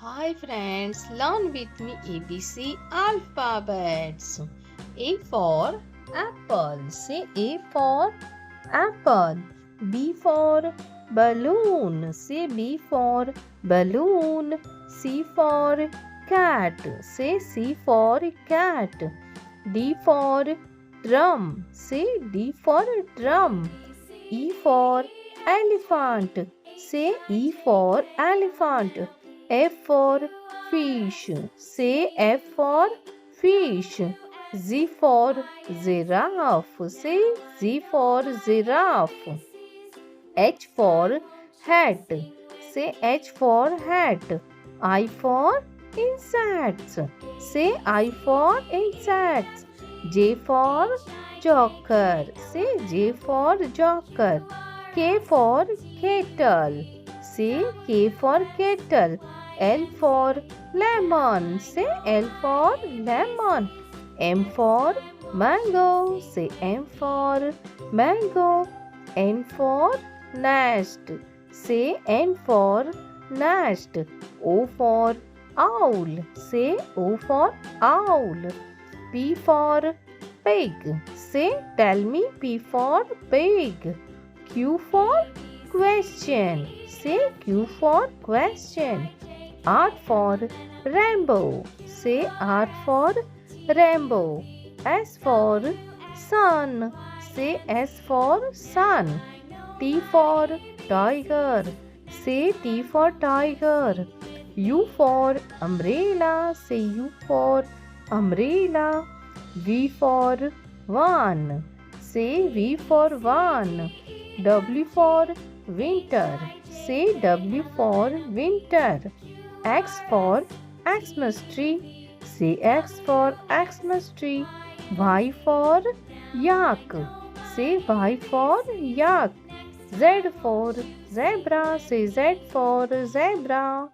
Hi friends, learn with me ABC alphabets. A for apple. Say A for apple. B for balloon. Say B for balloon. C for cat. Say C for cat. D for drum. Say D for drum. E for elephant. Say E for elephant. F for fish. Say F for fish. Z for giraffe. Say Z for giraffe. H for hat. Say H for hat. I for insects. Say I for insects. J for joker. Say J for joker. K for kettle. Say K for kettle. L for lemon. Say L for lemon. M for mango. Say M for mango. N for nest. Say N for nest. O for owl. Say O for owl. P for pig. Say tell me P for pig. Q for question. Say Q for question. R for rainbow. Say R for rainbow. S for sun. Say S for sun. T for tiger. Say T for tiger. U for umbrella. Say U for umbrella. V for van. Say V for van. W for winter. Say W for winter. X for Xmas tree. Say X for Xmas tree. Y for yak. Say Y for yak. Z for zebra. Say Z for zebra.